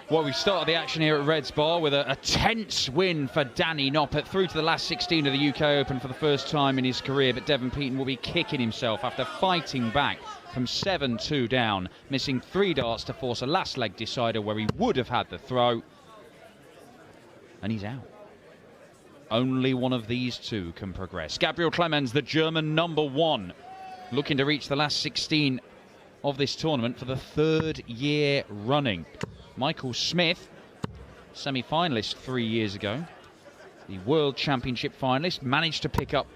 Well, we started the action here at Reds Bar with a tense win for Danny Noppert, through to the last 16 of the UK Open for the first time in his career, but Devon Peaton will be kicking himself after fighting back from 7-2 down, missing 3 darts to force a last leg decider where he would have had the throw, and he's out. Only one of these two can progress. Gabriel Clemens, the German #1, looking to reach the last 16 of this tournament for the 3rd year running. Michael Smith, semi-finalist 3 years ago, the World Championship finalist, managed to pick up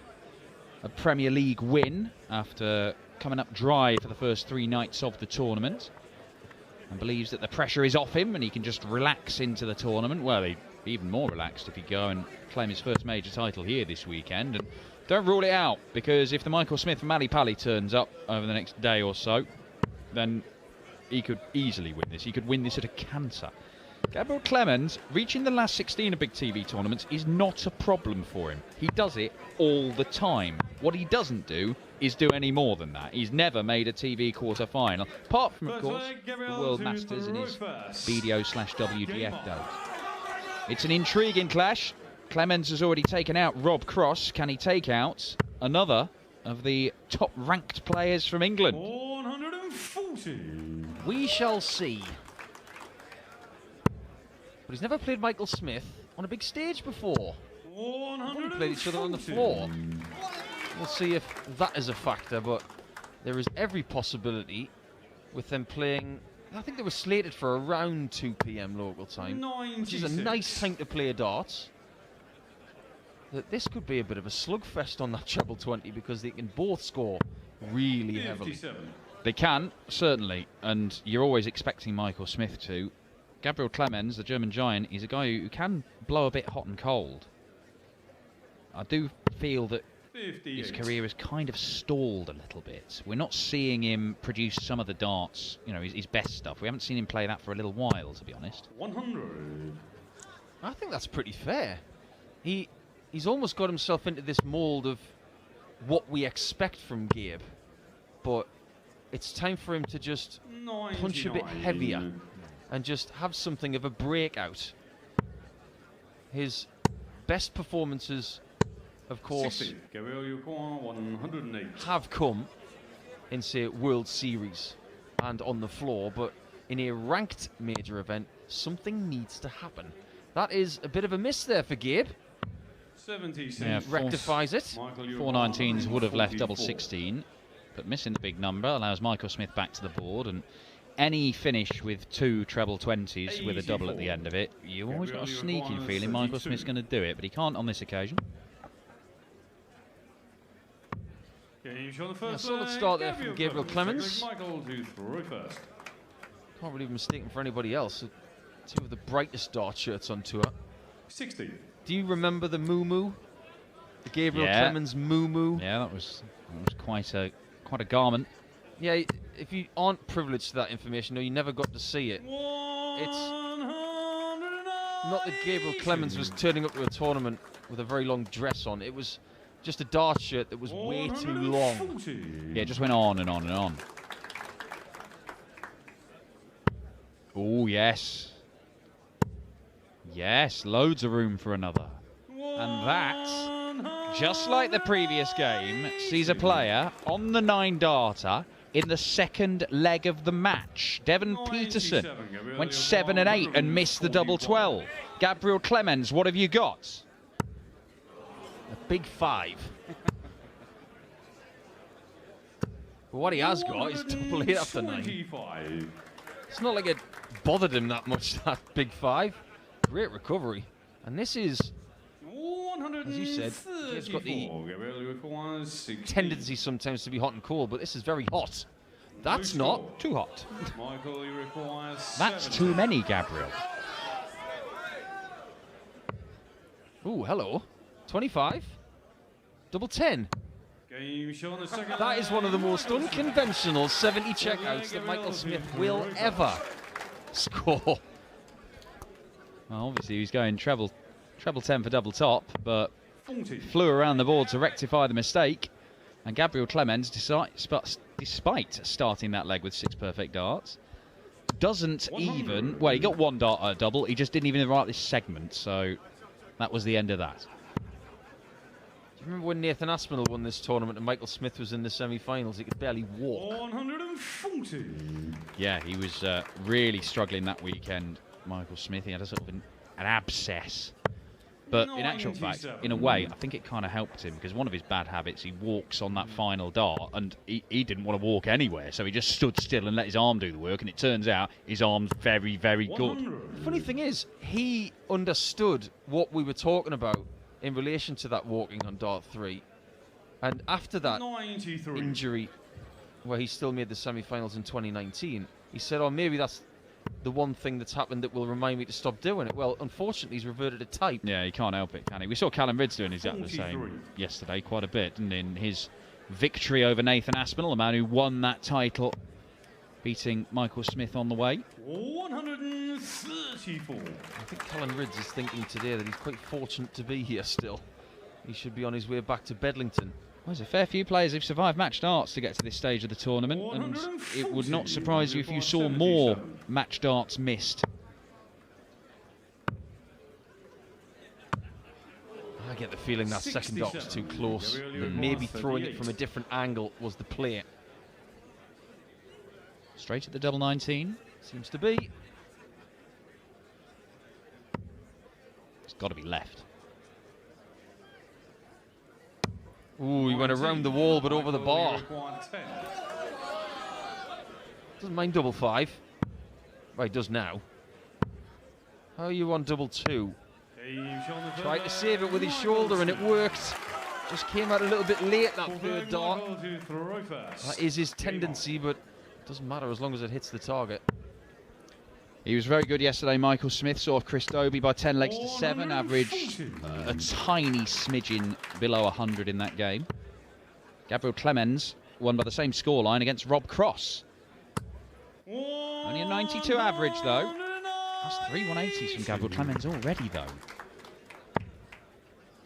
a Premier League win after coming up dry for the first 3 nights of the tournament, and believes that the pressure is off him and he can just relax into the tournament. Well, he'd be even more relaxed if he'd go and claim his first major title here this weekend. And don't rule it out, because if the Michael Smith from Mali Pali turns up over the next day or so, then he could easily win this. He could win this at a canter. Gabriel Clemens, reaching the last 16 of big TV tournaments is not a problem for him. He does it all the time. What he doesn't do is do any more than that. He's never made a TV quarter-final, apart from, of course, the World Masters and his BDO/WGF days. It's an intriguing clash. Clemens has already taken out Rob Cross. Can he take out another of the top-ranked players from England? 140. We shall see. But he's never played Michael Smith on a big stage before. We've played each other on the floor. We'll see if that is a factor, but there is every possibility with them playing. I think they were slated for around 2 p.m. local time, which is a nice time to play darts. That this could be a bit of a slugfest on that treble 20, because they can both score really heavily. They can, certainly, and you're always expecting Michael Smith to. Gabriel Clemens, the German giant, is a guy who can blow a bit hot and cold. I do feel that his career has kind of stalled a little bit. We're not seeing him produce some of the darts, you know, his best stuff. We haven't seen him play that for a little while, to be honest. 100. I think that's pretty fair. He's almost got himself into this mould of what we expect from Gabe, but it's time for him to just punch a bit heavier and just have something of a breakout. His best performances, of course, have come in, say, World Series and on the floor, but in a ranked major event, something needs to happen. That is a bit of a miss there for Gabe. 76. Yeah, rectifies it. 419s would have left double 16, but missing the big number allows Michael Smith back to the board, and any finish with 2 treble 20s with a double at the end of it, you always got a sneaking feeling Michael Smith's going to do it, but he can't on this occasion. A solid start there from Gabriel Clemens. Can't really be mistaken for anybody else. 2 of the brightest dart shirts on tour. 60. Do you remember the moo-moo? The Gabriel Clemens moo-moo? Yeah, that was quite a garment. Yeah, if you aren't privileged to that information, or you never got to see it, it's not that Gabriel Clemens was turning up to a tournament with a very long dress on. It was just a dart shirt that was way too long. Yeah, it just went on and on and on. Oh, yes. Yes, loads of room for another. And that, just like the previous game, sees a player on the 9-darter in the second leg of the match. Devon Peaton went 7 and 8 and missed the double 12. Gabriel Clemens, what have you got? A big 5. But what he has got is double 8 after 9. It's not like it bothered him that much, that big 5. Great recovery. And this is, as you said, it's got the tendency sometimes to be hot and cold, but this is very hot. That's not too hot. That's too many, Gabriel. Ooh, hello. 25. Double 10. That is one of the most unconventional 70 checkouts that Michael Smith will ever score. Well, obviously he was going treble 10 for double top, but flew around the board to rectify the mistake. And Gabriel Clemens, despite starting that leg with 6 perfect darts, doesn't even... Well, he got one dart double. He just didn't even write this segment, so that was the end of that. Do you remember when Nathan Aspinall won this tournament and Michael Smith was in the semi-finals? He could barely walk. 140. Yeah, he was really struggling that weekend, Michael Smith. He had a sort of an abscess. But in actual fact, in a way, I think it kind of helped him, because one of his bad habits, he walks on that final dart, and he didn't want to walk anywhere, so he just stood still and let his arm do the work, and it turns out his arm's very, very good. The funny thing is, he understood what we were talking about in relation to that walking on dart 3, and after that 93. injury, where he still made the semi-finals in 2019, he said, oh, maybe that's the one thing that's happened that will remind me to stop doing it. Well, unfortunately, he's reverted to type. Yeah, he can't help it, can he? We saw Callum Ridds doing exactly the 43. same yesterday quite a bit, and in his victory over Nathan Aspinall, a man who won that title, beating Michael Smith on the way. 134. I think Callum Ridds is thinking today that he's quite fortunate to be here still. He should be on his way back to Bedlington. Well, there's a fair few players who've survived match darts to get to this stage of the tournament, and it would not surprise you if you saw more match darts missed. I get the feeling that second dart was too close. That maybe throwing it from a different angle was the play. Straight at the double 19. Seems to be. It's got to be left. Ooh, he went around the wall but over the bar. Doesn't mind double 5. Well, he does now. How are you on double 2? Tried to save it with his shoulder and it worked. Just came out a little bit late, that third dart. That is his tendency, but it doesn't matter as long as it hits the target. He was very good yesterday, Michael Smith. Saw Chris Dobie by 10 legs to 7, averaged a tiny smidgen below 100 in that game. Gabriel Clemens won by the same scoreline against Rob Cross. Only a 92 average, though. That's 3 180s from Gabriel Clemens already, though.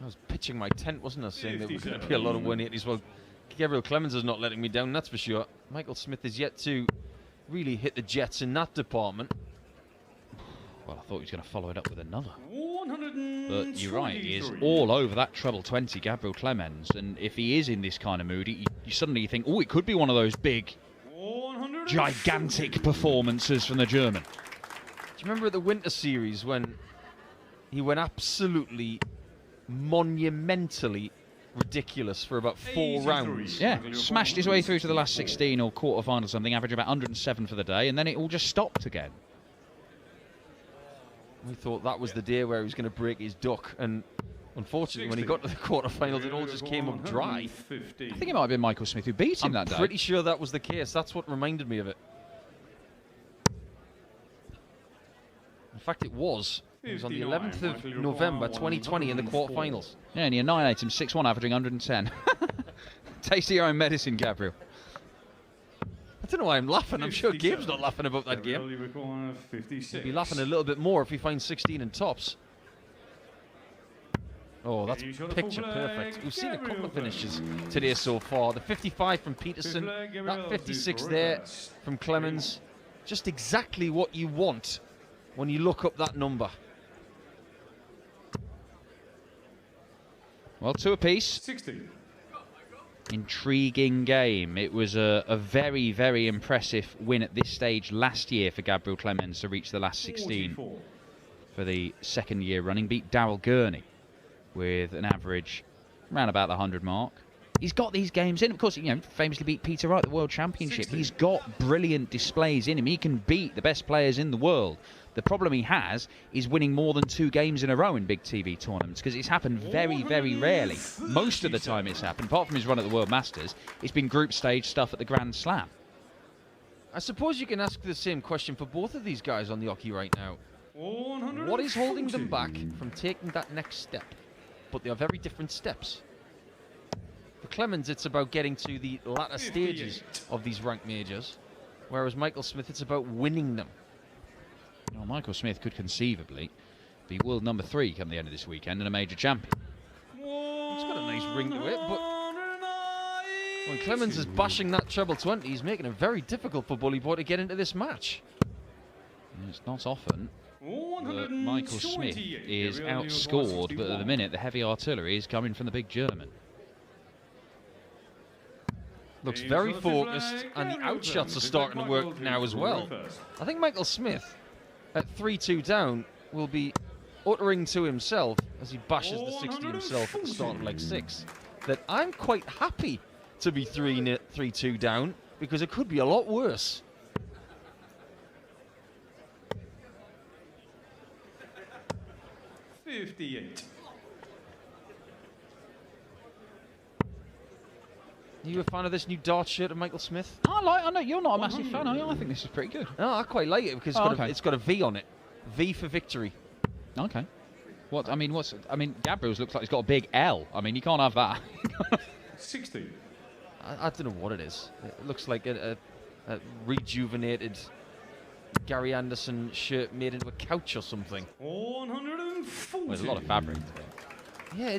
I was pitching my tent, wasn't I, saying there was going to be a lot of 180s. Well, Gabriel Clemens is not letting me down, that's for sure. Michael Smith is yet to really hit the jets in that department. Well, I thought he was going to follow it up with another. But you're right, he is all over that treble 20, Gabriel Clemens. And if he is in this kind of mood, you suddenly think, oh, it could be one of those big, gigantic performances from the German. Do you remember at the Winter Series when he went absolutely monumentally ridiculous for about 4 rounds? Yeah, smashed his way through to the last 16 or quarter-final something, averaged about 107 for the day, and then it all just stopped again. We thought that was the day where he was going to break his duck, and unfortunately when he got to the quarterfinals it all just came up dry. I think it might have been Michael Smith who beat him that day. I'm pretty sure that was the case. That's what reminded me of it. In fact, it was. It was on the 11th of November 2020 in the quarterfinals. Yeah, and he annihilated him 6-1, averaging 110. Taste your own medicine, Gabriel. I don't know why I'm laughing. I'm sure Gabe's not laughing about that game. He'd be laughing a little bit more if he finds 16 in tops. Oh, that's picture perfect. We've seen a couple of finishes today so far. The 55 from Peterson, that 56 there from Clemens. Just exactly what you want when you look up that number. Well, 2 apiece. 60. Intriguing game. It was a very, very impressive win at this stage last year for Gabriel Clemens to reach the last 16 for the second year running. Beat Darryl Gurney with an average around about the 100 mark. He's got these games in. Of course, famously beat Peter Wright at the World Championship. 60. He's got brilliant displays in him. He can beat the best players in the world. The problem he has is winning more than 2 games in a row in big TV tournaments, because it's happened very, very rarely. Most of the time it's happened, apart from his run at the World Masters, it's been group stage stuff at the Grand Slam. I suppose you can ask the same question for both of these guys on the hockey right now. What is holding them back from taking that next step? But they are very different steps. For Clemens, it's about getting to the latter stages of these ranked majors, whereas Michael Smith, it's about winning them. Well, Michael Smith could conceivably be world number 3 come the end of this weekend and a major champion. It's got a nice ring to it, but when Clemens is bashing that treble 20, he's making it very difficult for Bully Boy to get into this match. It's not often that Michael Smith is outscored, but at the minute the heavy artillery is coming from the big German. Looks very focused, and the outshots are starting to work now as well. I think Michael Smith, at 3-2 down, will be uttering to himself, as he bashes the 60 himself at the start of leg 6, that I'm quite happy to be 3-2 down, because it could be a lot worse. $58. Are you a fan of this new dart shirt of Michael Smith? I know you're not a massive fan, are you? I think this is pretty good. No, I quite like it because it's got a V on it. V for victory. Okay. Gabriel's looks like he's got a big L. I mean, you can't have that. 60. I don't know what it is. It looks like a rejuvenated Gary Anderson shirt made into a couch or something. 140. There's a lot of fabric to it. Yeah,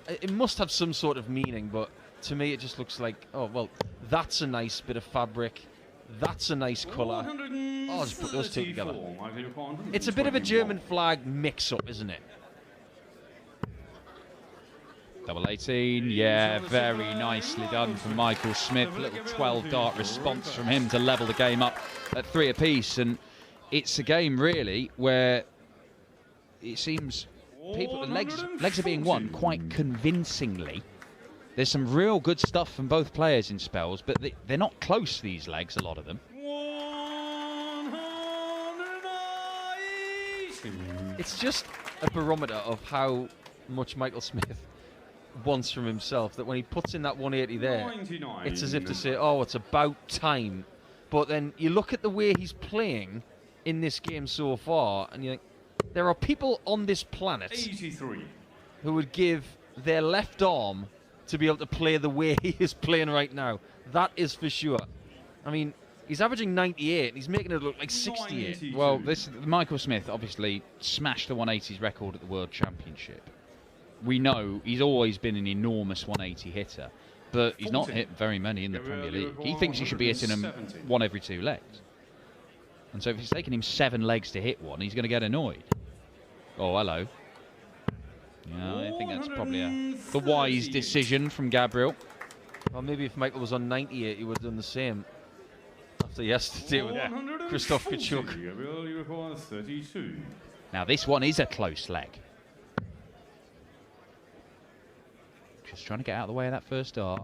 it must have some sort of meaning, but to me it just looks like, oh, well, that's a nice bit of fabric. That's a nice colour. I'll just put those two together. It's a bit of a German flag mix-up, isn't it? Double 18, yeah, very nicely done from Michael Smith. A little 12-dart response from him to level the game up at 3 apiece. And it's a game, really, where it seems legs are being won quite convincingly. There's some real good stuff from both players in spells, but they're not close, these legs, a lot of them. It's just a barometer of how much Michael Smith wants from himself, that when he puts in that 180 there, 99. It's as if to say, oh, it's about time. But then you look at the way he's playing in this game so far, and you think, there are people on this planet 83. who would give their left arm to be able to play the way he is playing right now. That is for sure. I mean, he's averaging 98, and he's making it look like 68. 92. Well, Michael Smith obviously smashed the 180s record at the World Championship. We know he's always been an enormous 180 hitter, but he's not hit very many in the Premier League. He thinks he should be hitting them one every 2 legs. And so if it's taking him 7 legs to hit one, he's going to get annoyed. Oh, hello. Yeah, I think that's probably the wise decision from Gabriel. Well, maybe if Michael was on 98, he would have done the same after yesterday with Christoph Kachuk. Gabriel, you require 32. Now, this one is a close leg. Just trying to get out of the way of that first dart.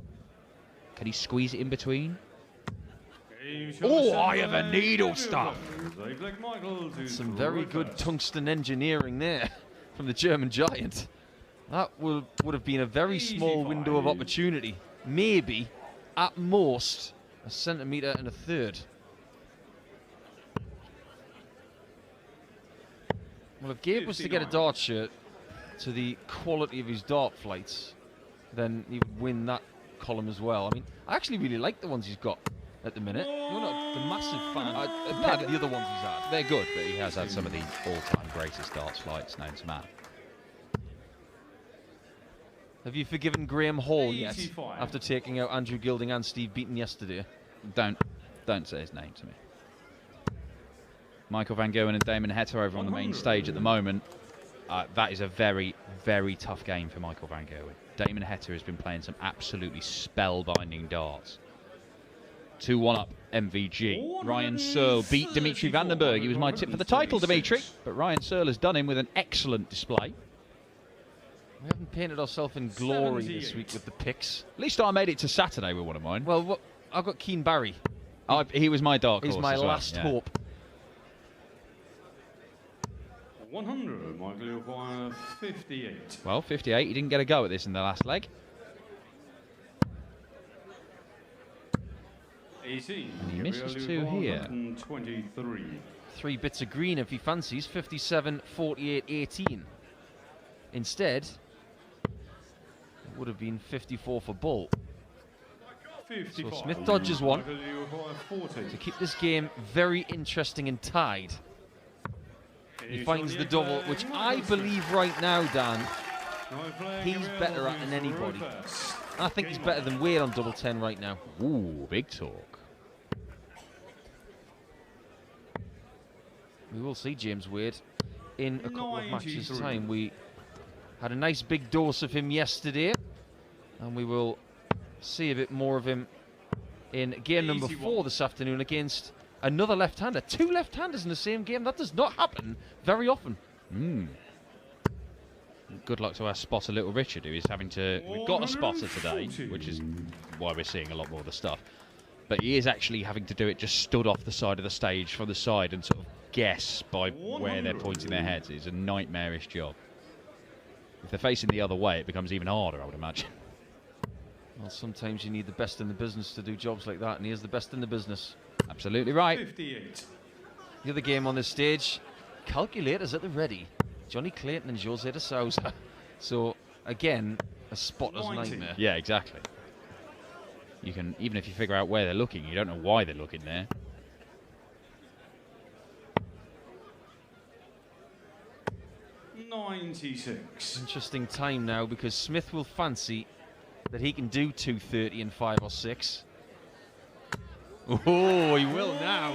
Can he squeeze it in between? Oh, eye of a needle stuff. Some very good tungsten engineering there from the German giant. That would have been a very small window of opportunity. Maybe, at most, 1.3 centimeters. Well, if Gabe was to get a dart shirt to the quality of his dart flights, then he would win that column as well. I mean, I actually really like the ones he's got at the minute. You're not the massive fan compared to the other ones he's had. They're good, but he has had some of the all-time greatest darts flights known to man. Have you forgiven Graham Hall 85. yet, after taking out Andrew Gilding and Steve Beaton yesterday? Don't say his name to me. Michael Van Gerwen and Damon Hetter over on the main stage at the moment. That is a very, very tough game for Michael Van Gerwen. Damon Hetter has been playing some absolutely spellbinding darts. 2-1 up MVG. Ryan Searle beat Dimitri Vandenberg. He was my tip for the title, Dimitri. But Ryan Searle has done him with an excellent display. We haven't painted ourselves in glory this week with the picks. At least I made it to Saturday with one of mine. Well, I've got Keane Barry. He was my dark horse. He's my as well. last hope. 100, Michael, you require 58. Well, 58. He didn't get a go at this in the last leg. 18. And he misses 2 here. 23. 3 bits of green if he fancies. 57, 48, 18. Instead, it would have been 54 for Bull. 55. So Smith dodges one Michael, you require 40. to keep this game very interesting and tied. He finds the double, which I believe right now, Dan, he's better at than anybody. I think he's better than Wade on double 10 right now. Ooh, big talk. we will see James Wade in a couple of matches' 93. time. We had a nice big dose of him yesterday, and we will see a bit more of him in game number 4 this afternoon against another left-hander. 2 left-handers in the same game. That does not happen very often. Good luck to our spotter, Little Richard, who is having to... We've got a spotter today, which is why we're seeing a lot more of the stuff. But he is actually having to do it just stood off the side of the stage from the side and sort of guess by where they're pointing their heads. It's a nightmarish job. If they're facing the other way, it becomes even harder, I would imagine. Well, sometimes you need the best in the business to do jobs like that, and he is the best in the business. Absolutely right. 58. The other game on this stage, calculators at the ready. Johnny Clayton and Jose de Souza. So, again, a spotter's 90. nightmare. Yeah, exactly. You can, even if you figure out where they're looking, you don't know why they're looking there. Interesting time now, because Smith will fancy that he can do 2:30 in 5 or 6. Oh, he will now.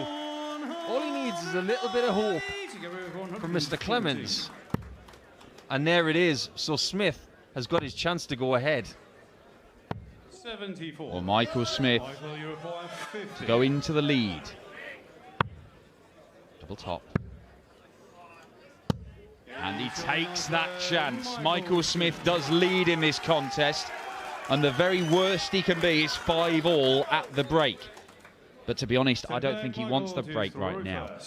All he needs is a little bit of hope from Mr. Clemens. And there it is. So Smith has got his chance to go ahead. 74. Or Michael Smith Michael, you require 50. to go into the lead. Double top. And he takes that chance. Michael Smith does lead in this contest. And the very worst he can be is 5-all at the break. But to be honest, I don't think he wants the break right now.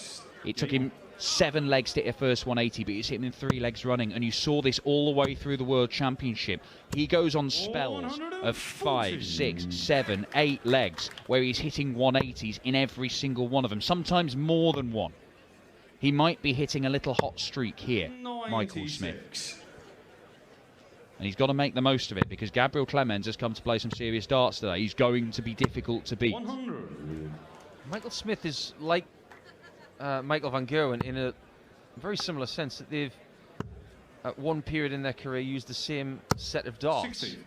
It took him 7 legs to hit a first 180, but he's hitting in 3 legs running. And you saw this all the way through the World Championship. He goes on spells of 5, 6, 7, 8 legs where he's hitting 180s in every single one of them, sometimes more than one. He might be hitting a little hot streak here, Michael Smith. And he's got to make the most of it, because Gabriel Clemens has come to play some serious darts today. He's going to be difficult to beat. 100. Michael Smith is like Michael van Gerwen in a very similar sense, that they've at one period in their career used the same set of darts. 60.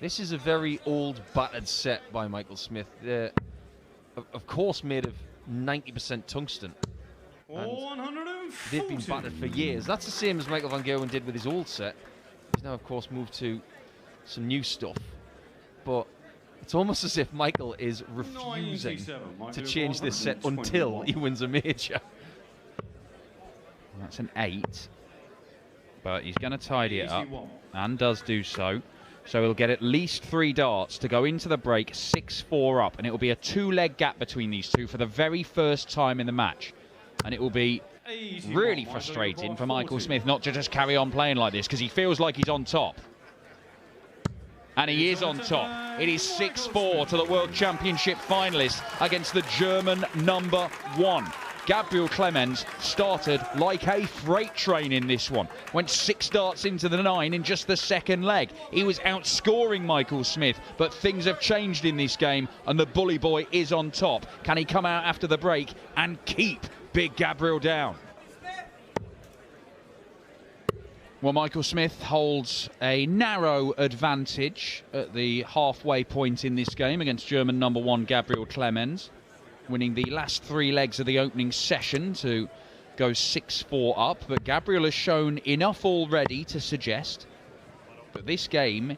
This is a very old, battered set by Michael Smith. They're, of course, made of 90% tungsten. And they've been battered for years. That's the same as Michael van Gerwen did with his old set. He's now, of course, moved to some new stuff. But it's almost as if Michael is refusing to change this set until he wins a major. That's an 8. But he's going to tidy it up, and does do so. So he'll get at least 3 darts to go into the break 6-4 up. And it will be a 2-leg gap between these two for the very first time in the match. And it will be really frustrating for Michael Smith not to just carry on playing like this, because he feels like he's on top. And he is on top. It is 6-4 to the World Championship finalist against the German #1. Gabriel Clemens started like a freight train in this one. Went 6 darts into the 9 in just the second leg. He was outscoring Michael Smith, but things have changed in this game, and the bully boy is on top. Can he come out after the break and keep Big Gabriel down? Well, Michael Smith holds a narrow advantage at the halfway point in this game against German #1 Gabriel Clemens, winning the last 3 legs of the opening session to go 6-4 up. But Gabriel has shown enough already to suggest that this game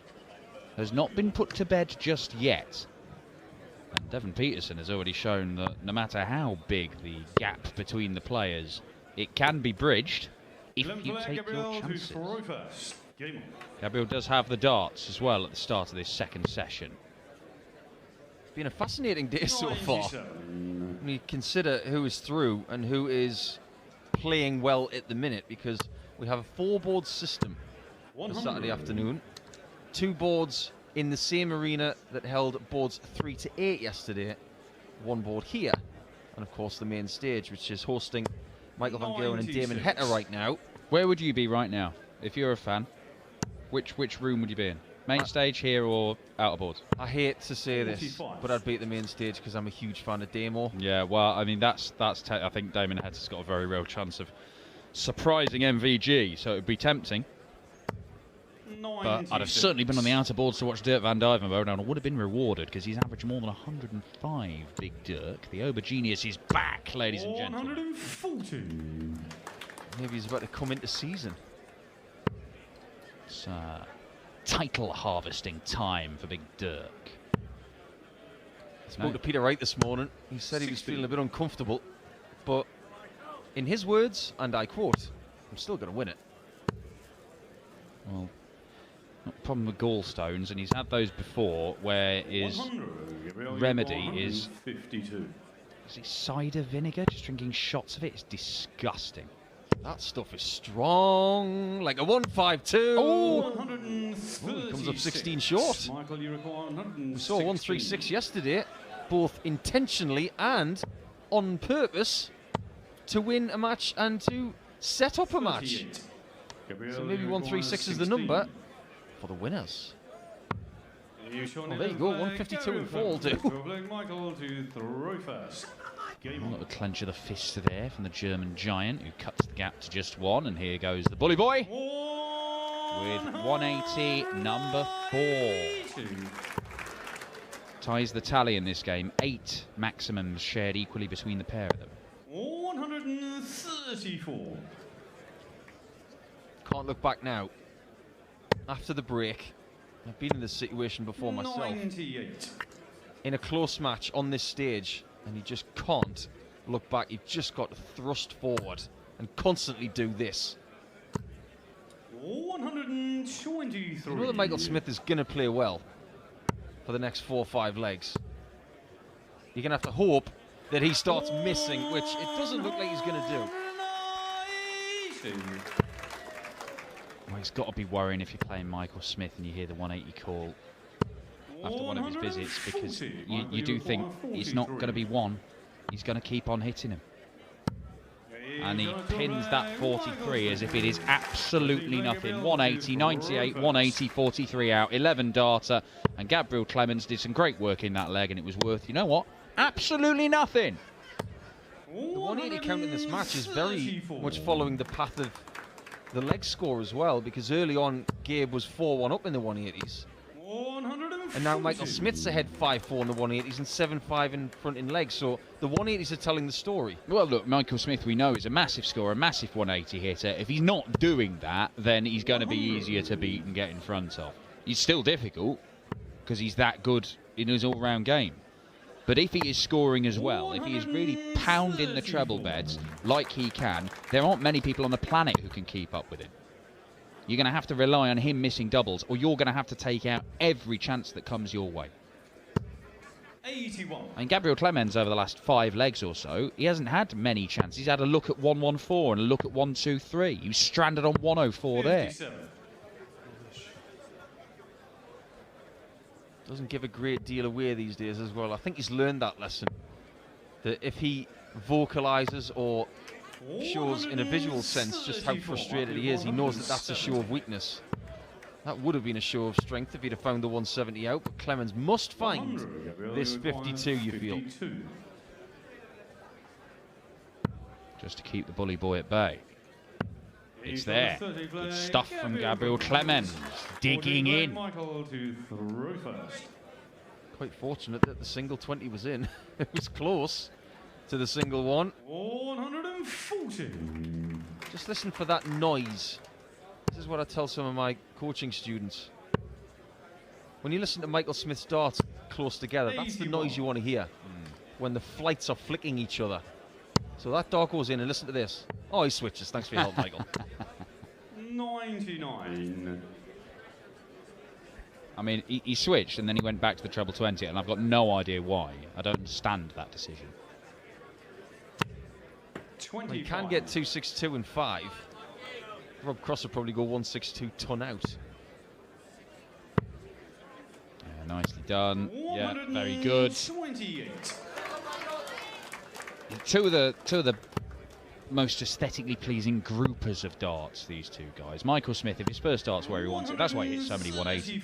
has not been put to bed just yet. And Devon Peterson has already shown that no matter how big the gap between the players, it can be bridged if you take your chances. Gabriel does have the darts as well at the start of this second session. It's been a fascinating day so far. When you consider who is through and who is playing well at the minute, because we have a 4-board system for Saturday afternoon. 2 boards in the same arena that held boards 3 to 8 yesterday. 1 board here, and of course the main stage, which is hosting Michael van Gerwen and Damon Heta right now. Where would you be right now if you're a fan? Which room would you be in? Main stage here or out of boards? I hate to say this, but I'd be at the main stage because I'm a huge fan of Damo. Yeah, well, I mean, I think Damon Heta's got a very real chance of surprising MVG, so it would be tempting. But I'd have certainly been on the outer boards to watch Dirk van Duijvenbode, and I would have been rewarded because he's averaged more than 105, Big Dirk. The Ober Genius is back, ladies and gentlemen. 140. Maybe he's about to come into season. It's title harvesting time for Big Dirk. I spoke to Peter Wright this morning. He said he was feeling a bit uncomfortable, but in his words, and I quote, I'm still going to win it. Well, not a problem with gallstones, and he's had those before, where his remedy is 52. Is it cider vinegar? Just drinking shots of it? It's disgusting. That stuff is strong, like a 152. Oh, He comes up 16 short. Michael, you require 116. We saw 136 yesterday, both intentionally and on purpose to win a match and to set up a match. Gabriel, So maybe you 136 is the require number for the winners. 16. Well, there you go, 152 and 4 will do. Michael to throw first. Game A on. little clench of the fist there from the German giant, who cuts the gap to just one. And here goes the bully boy with 180, number 4. Ties the tally in this game. 8 maximums shared equally between the pair of them. 134. Can't look back now. After the break, I've been in this situation before myself. 98. In a close match on this stage, and you just can't look back. You've just got to thrust forward and constantly do this. 123. You know that Michael Smith is going to play well for the next 4 or 5 legs. You're going to have to hope that he starts missing, which it doesn't look like he's going to do. Well, he's got to be worrying if you're playing Michael Smith and you hear the 180 call after one of his visits, because you do think it's not going to be one. He's going to keep on hitting him. And he pins that 43 as if it is absolutely nothing. 180, 98, 180, 43 out, 11 darter. And Gabriel Clemens did some great work in that leg, and it was worth, you know what, absolutely nothing. The 180 count in this match is very much following the path of the leg score as well, because early on Gabe was 4-1 up in the 180s. And now Michael Smith's ahead 5-4 in the 180s and 7-5 in front in legs, so the 180s are telling the story. Well, look, Michael Smith, we know, is a massive scorer, a massive 180 hitter. If he's not doing that, then he's going to be easier to beat and get in front of. He's still difficult because he's that good in his all-round game. But if he is scoring as well, if he is really pounding the treble beds like he can, there aren't many people on the planet who can keep up with him. You're going to have to rely on him missing doubles, or you're going to have to take out every chance that comes your way. 81. And Gabriel Clemens, over the last 5 legs or so, he hasn't had many chances. He's had a look at 114 and a look at 123. He was stranded on 104 there. 57. Doesn't give a great deal away these days as well. I think he's learned that lesson, that if he vocalises or shows in a visual sense just how frustrated he is, he knows that that's a show of weakness. That would have been a show of strength if he'd have found the 170 out, but Clemens must find this 52, you feel. Just to keep the bully boy at bay. It's there. Good stuff from Gabriel Clemens. Digging in. Michael to throw first. Quite fortunate that the single 20 was in. It was close to the single one. 140. Just listen for that noise. This is what I tell some of my coaching students. When you listen to Michael Smith's darts close together, that's the noise you want to hear. When the flights are flicking each other. So that dart goes in, and listen to this. Oh, he switches. Thanks for your help, Michael. 99. I mean, he switched and then he went back to the treble 20, and I've got no idea why. I don't understand that decision. Well, he can get 262 and 5. Rob Cross will probably go 162 ton out. Yeah, nicely done. Yeah, very good. 28. Two of the most aesthetically pleasing groupers of darts, these two guys. Michael Smith, if his first dart's where he wants it, that's why he hits so many 180.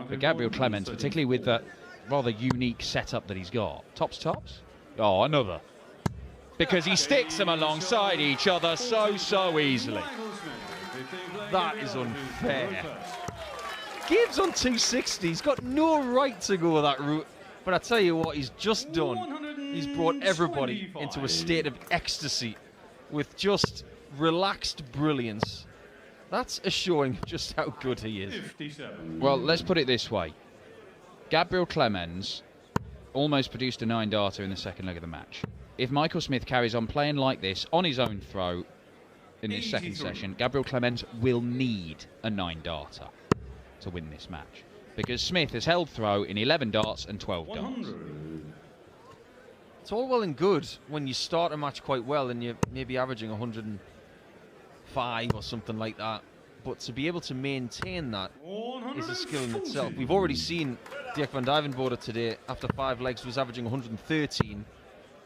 But Gabriel Clemens, particularly with that rather unique setup that he's got. Tops? Oh, another. Because he sticks them alongside each other so easily. That is unfair. Gabe's on 260. He's got no right to go that route. But I tell you what, he's just done. He's brought everybody into a state of ecstasy with just relaxed brilliance. That's a showing of just how good he is. 57. Well, let's put it this way. Gabriel Clemens almost produced a 9-darter in the second leg of the match. If Michael Smith carries on playing like this on his own throw in this second session, Gabriel Clemens will need a 9-darter to win this match. Because Smith has held throw in 11 darts and 12 darts. 100. It's all well and good when you start a match quite well and you're maybe averaging 105 or something like that. But to be able to maintain that is a skill in itself. We've already seen Dirk van Duijvenbode today, after 5 legs, was averaging 113.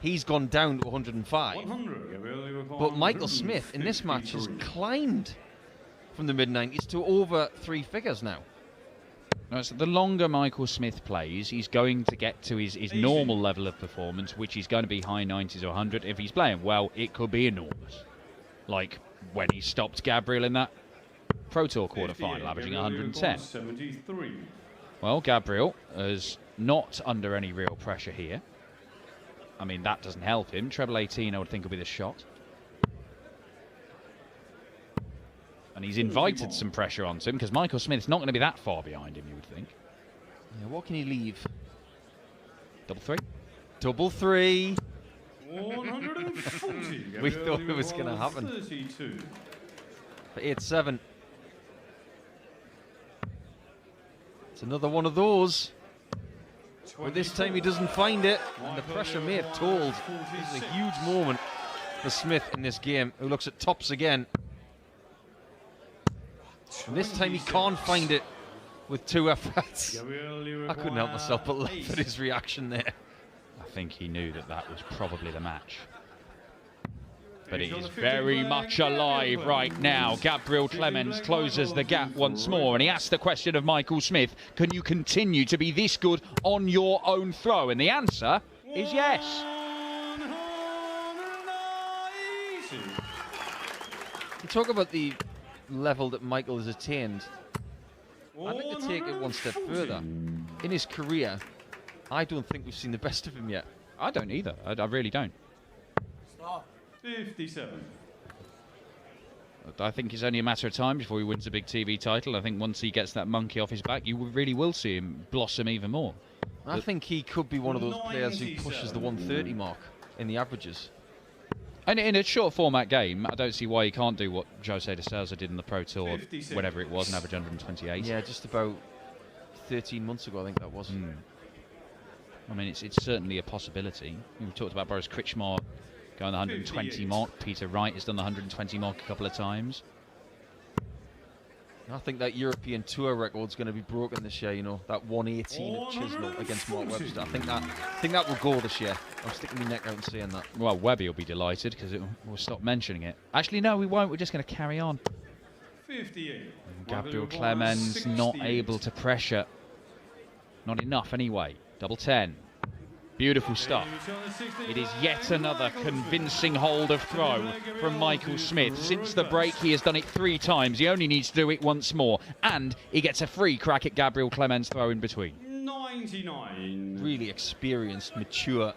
He's gone down to 105. 100. But Michael Smith in this match has climbed from the mid-90s to over 3 figures now. No, so the longer Michael Smith plays, he's going to get to his normal level of performance, which is going to be high 90s or 100. If he's playing well, it could be enormous. Like when he stopped Gabriel in that Pro Tour quarter-final, averaging 110. 73. Well, Gabriel is not under any real pressure here. I mean, that doesn't help him. Treble 18, I would think, will be the shot. And he's invited some pressure onto him, because Michael Smith's not going to be that far behind him, you would think. Yeah, what can he leave? Double 3. Double 3. 140. We thought it was going to happen. 32. For 8-7. It's another one of those. But this time he doesn't find it. And the pressure may have told. This is a huge moment for Smith in this game, who looks at tops again. And this time he can't find it with 2 efforts. I couldn't help myself but laugh at his reaction there. I think he knew that that was probably the match. But it is very much alive right now. Gabriel Clemens closes the gap once more, and he asks the question of Michael Smith, can you continue to be this good on your own throw? And the answer is yes. You talk about the level that Michael has attained. I'd like to take it one step further. In his career, I don't think we've seen the best of him yet. I don't either. I really don't. 57. I think it's only a matter of time before he wins a big TV title. I think once he gets that monkey off his back, you really will see him blossom even more. I think he could be one of those players who pushes the 130 mark in the averages. And in a short format game, I don't see why he can't do what Jose de Sousa did in the Pro Tour, 56. whenever it was, and average 128. Yeah, just about 13 months ago, I think that was. I mean, it's certainly a possibility. We've talked about Boris Kritschmar going the 120 58. mark. Peter Wright has done the 120 mark a couple of times. I think that European Tour record's going to be broken this year. You know, that 118 at Chisnell against Mark Webster. I think that will go this year. I'm sticking my neck out and saying that. Well, Webby will be delighted because we'll stop mentioning it. Actually, no, we won't. We're just going to carry on. 58. Gabriel Clemens not able to pressure. Not enough anyway. Double 10. Beautiful stuff. It is yet another convincing hold of throw from Michael Smith. Since the break, he has done it 3 times. He only needs to do it once more. And he gets a free crack at Gabriel Clemens' throw in between. 99. Really experienced, mature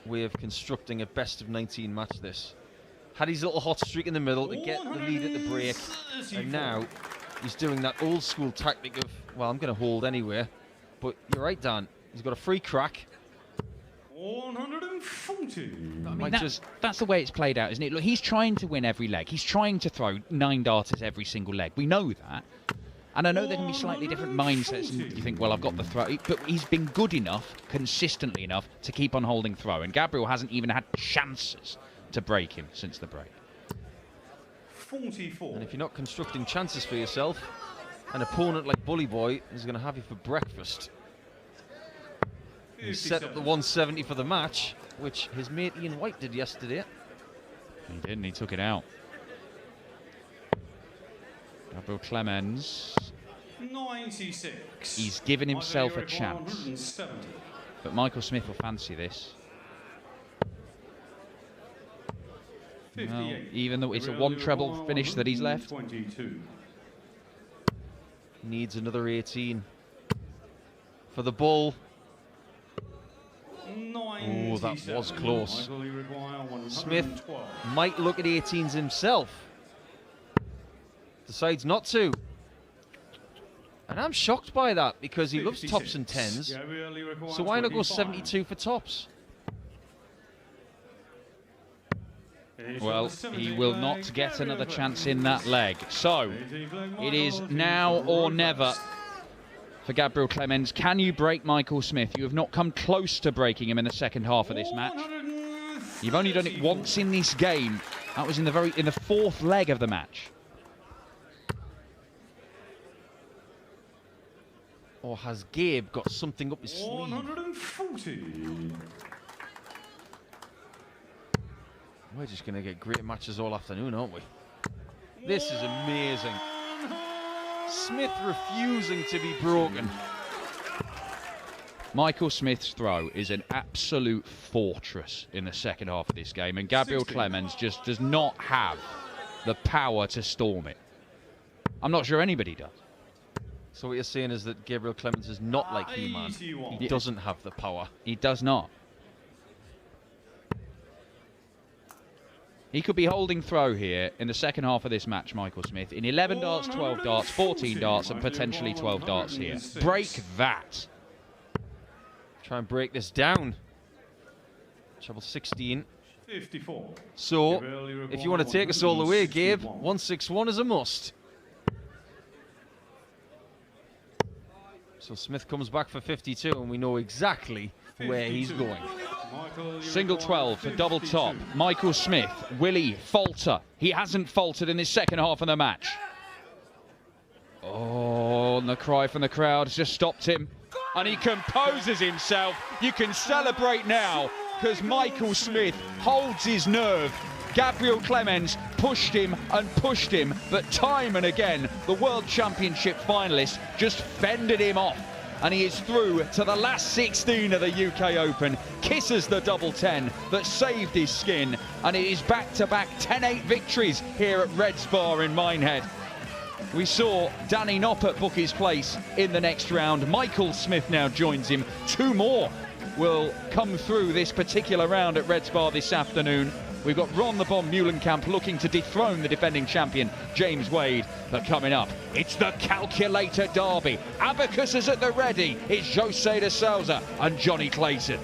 way of constructing a best of 19 match this. Had his little hot streak in the middle to get the lead at the break. And now he's doing that old school tactic of, well, I'm going to hold anyway. But you're right, Dan. He's got a free crack. 140. I mean, that's the way it's played out, isn't it? Look, he's trying to win every leg. He's trying to throw 9 darters every single leg. We know that. And I know there can be slightly different mindsets. And you think, well, I've got the throw. But he's been good enough, consistently enough, to keep on holding throw. And Gabriel hasn't even had chances to break him since the break. 44. And if you're not constructing chances for yourself, an opponent like Bully Boy is going to have you for breakfast. He set up the 170 for the match, which his mate Ian White did yesterday. He did, and he took it out. Gabriel Clemens. 96. He's given himself a chance. 170. But Michael Smith will fancy this. 58. Well, even though it's a 1 treble finish that he's left. 22. Needs another 18 for the bull. Oh, that was close. Smith might look at 18s himself. Decides not to. And I'm shocked by that because he loves tops and 10s. So why not go 72 for tops? Well, he will not get another chance in that leg. So, it is now or never for Gabriel Clemens. Can you break Michael Smith? You have not come close to breaking him in the second half of this match. You've only done it once in this game. That was in the fourth leg of the match. Or has Gabe got something up his sleeve? 140. We're just going to get great matches all afternoon, aren't we? This is amazing. Smith refusing to be broken. Michael Smith's throw is an absolute fortress in the second half of this game, and Gabriel Clemens just does not have the power to storm it. I'm not sure anybody does. So what you're saying is that Gabriel Clemens is not like He-Man. He doesn't have the power. He does not. He could be holding throw here in the second half of this match, Michael Smith, in 11 darts, 12 darts, 14 darts, and potentially 12 darts here. Break that. Try and break this down. Treble 16. 54. So, if you want to take us all the way, Gabe, 161 is a must. So Smith comes back for 52, and we know exactly where he's going. Single 12 for double top. Michael Smith, will he falter? He hasn't faltered in this second half of the match. Oh, and the cry from the crowd has just stopped him. And he composes himself. You can celebrate now because Michael Smith holds his nerve. Gabriel Clemens pushed him, but time and again, the World Championship finalist just fended him off. And he is through to the last 16 of the UK Open, kisses the double 10 that saved his skin, and it is back-to-back 10-8 victories here at Reds Bar in Minehead. We saw Danny Noppert book his place in the next round. Michael Smith now joins him. Two more will come through this particular round at Reds Bar this afternoon. We've got Ron the Bomb Muhlenkamp looking to dethrone the defending champion, James Wade. But coming up, it's the Calculator Derby. Abacus is at the ready. It's Jose de Souza and Johnny Clayton.